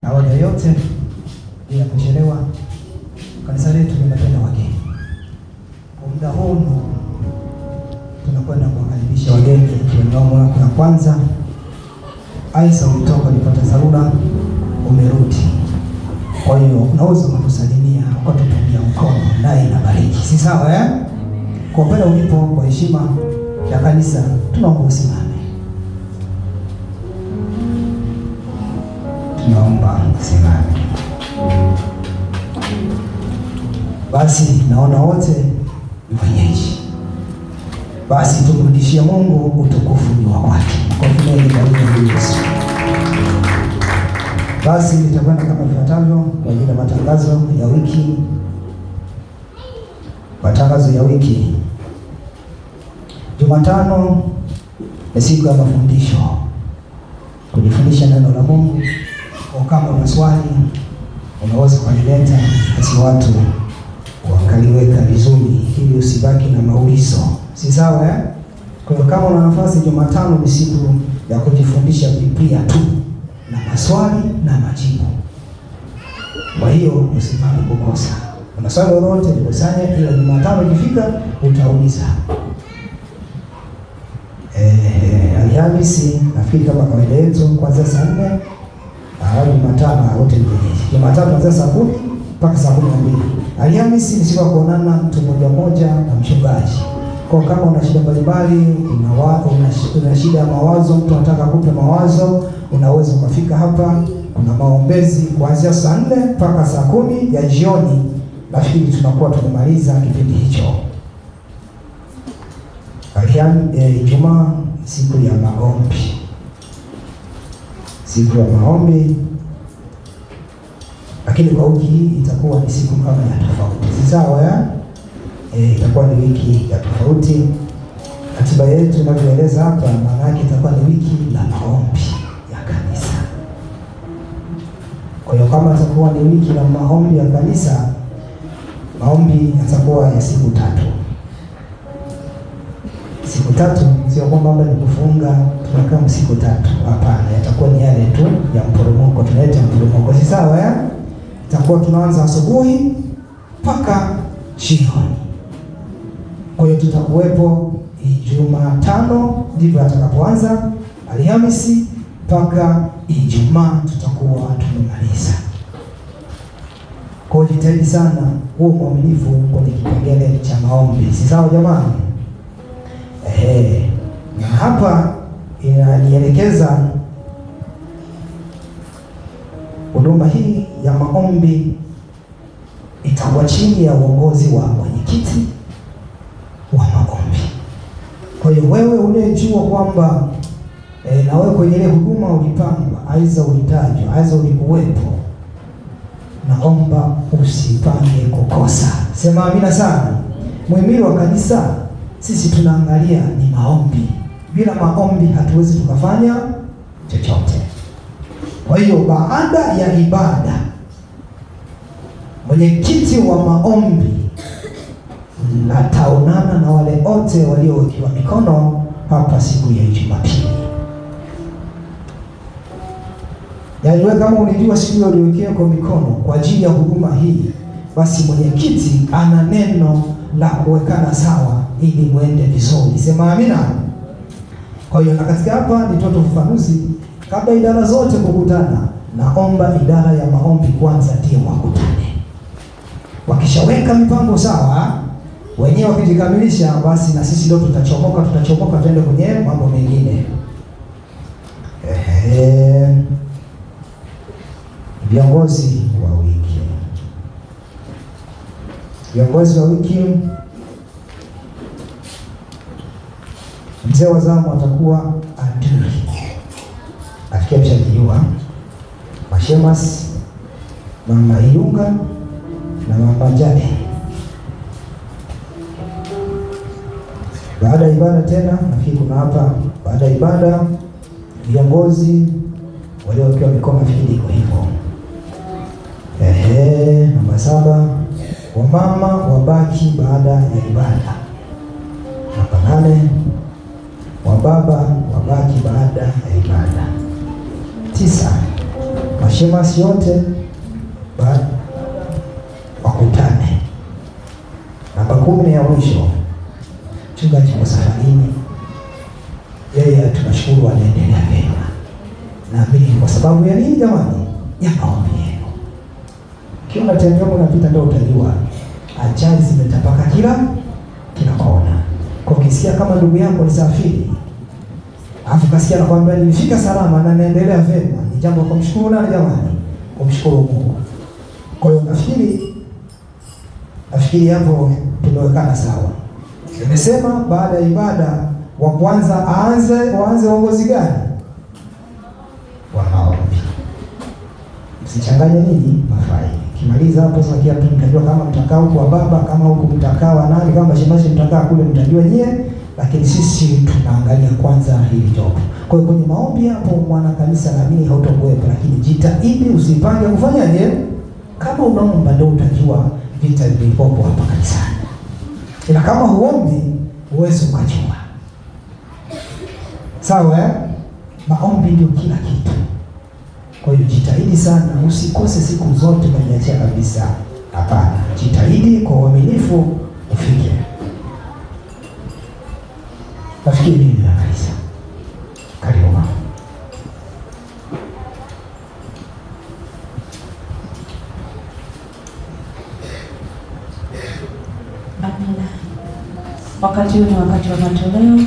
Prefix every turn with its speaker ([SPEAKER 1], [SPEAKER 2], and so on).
[SPEAKER 1] Awali ya yote, bila kuchelewa, kanisa letu linapenda wageni. Kwa muda huu tunakwenda kuwakaribisha wageni ikiwa ni wako ya kwanza. Aisa umetoka ulipata dharura, umerudi. Kwa hiyo unaweza kutusalimia kwa kutupungia mkono, naye inabariki. Si sawa eh? Kwa pale ulipo, kwa heshima ya kanisa, tunaomba usimame. Tunaomba usimame. Basi naona wote ni wenyeji. Basi tumrudishie Mungu utukufu ni wa kwake. Kwa jina la Yesu. Basi nitakwenda kama ifuatavyo kwa ajili ya matangazo ya wiki. Matangazo ya wiki. Jumatano ni siku ya mafundisho. Kujifundisha neno la Mungu. Kwa kama una swali unaweza kulileta, basi watu waangaliweka vizuri ili usibaki na maulizo. Si sawa eh? Kwa hiyo kama una nafasi, Jumatano ni siku ya kujifundisha Biblia tu na maswali na majibu. Kwa hiyo usibaki kukosa. Una swali lolote likusanye, ila Jumatano ikifika utauliza. Alhamisi nafikiri kama kawaida yetu kuanzia saa 4 hadi Jumatano wote ni wenyeji. Jumatano kuanzia saa 10 mpaka saa 12. Alhamisi ni siku ya kuonana mtu mmoja na mchungaji. Kwa kama una shida mbalimbali, una shida ya mawazo, mtu anataka kukupa mawazo, unaweza ukafika hapa. Kuna maombezi kuanzia saa 4 mpaka saa 10 ya jioni. Nafikiri tunakuwa tumemaliza kipindi hicho. Ijumaa siku ya maombi. Siku ya maombi. Lakini kwa wiki hii itakuwa ni siku kama ya tofauti. Si sawa ya? Itakuwa ni wiki ya tofauti. Ratiba yetu inavyoeleza hapa, maana yake itakuwa ni wiki la maombi ya kanisa. Kwa hiyo kama itakuwa ni wiki la maombi ya kanisa, maombi yatakuwa ya siku 3. Siku 3 sio kwamba ni kufunga tunakaa siku 3. Hapana, yatakuwa ni yale tu ya mporomoko, tunaita mporomoko. Si sawa ya? Itakuwa tunaanza asubuhi mpaka jioni. Kwa hiyo tutakuwepo Jumatano ndivyo atakapoanza, Alhamisi mpaka Ijumaa tutakuwa tumemaliza. Kwa hiyo jitahidi sana uwe mwaminifu kwenye kipengele cha maombi. Si sawa jamani? Na hapa inanielekeza huduma hii ya maombi itakuwa chini ya uongozi wa mwenyekiti wa maombi. Kwa hiyo wewe unayejua kwamba na wewe kwenye ile huduma ulipangwa, aidha ulitajwa, aidha ulikuwepo, naomba usipange kukosa. Sema amina sana. Muhimili wa kanisa sisi tunaangalia ni maombi. Bila maombi hatuwezi tukafanya chochote. Kwa hiyo baada ya ibada, mwenyekiti wa maombi ataonana na wale wote waliowekewa mikono hapa siku ya Jumapili. Yaani wewe kama unijua siku hiyo uliowekewa kwa mikono kwa ajili ya huduma hii, basi mwenyekiti ana neno la kuwekana sawa ili muende vizuri. Sema amina. Kwa hiyo na katika hapa nitoa ufafanuzi kabla idara zote kukutana. Naomba idara ya maombi kwanza ndio wakutane. Wakishaweka mipango sawa, wenyewe wakijikamilisha, basi na sisi ndio tutachomoka tuende kwenye mambo mengine. Viongozi wa wiki. Viongozi wa wiki. Mzee wa zamu atakuwa Andrew. Afikia mshajijua. Mashemas, Mama Iyunga na Mama Jade. Baada ya ibada tena, nafikiri kuna hapa baada ya ibada viongozi waliowekewa mikono nafikiri kwa hivyo. Namba 7, wamama wabaki baada ya ibada. Namba 8, wababa wabaki baada ya ibada. 9, mashemasi yote wakutane. Namba 10 ya mwisho, mchungaji kwa safarini, yeye tunashukuru anaendelea vyema. Naamini kwa sababu ya nini jamani? Ya maombi yenu. Kiona tembea unapita ndio utajua ajali zimetapaka kila kona. Kwa kisikia kama ndugu yako alisafiri, alafu kasikia anakuambia nilifika salama na naendelea vyema, ni jambo kumshukuru nani jamani? Kumshukuru Mungu. Kwa hiyo nafikiri hapo tumewekana sawa. Nimesema baada ya ibada wa kwanza waanze uongozi gani? Wa maombi. Msichanganye nini? Mafaili. Kimaliza hapo sasa kia mtajua kama mtakaa huko baba, kama huko mtakaa wa nani, kama shemaji mtakaa kule mtajua nyie, lakini sisi tunaangalia kwanza hili job. Kwa hiyo kwenye maombi hapo mwana kanisa naamini hautakuwepo, lakini jitahidi usipange kufanyaje? Kama unaomba ndio utajua vita vilipopo hapa kanisani. Ila kama huombi uweze ukajua. Sawa? Maombi ndio kila kitu. Kwa hiyo jitahidi sana, usikose siku zote kuniachia kabisa. Hapana, jitahidi kwa uaminifu ufike. Nafikiri mimi na kanisa. Karibu mama.
[SPEAKER 2] Amina. Wakati huu ni wakati wa matoleo.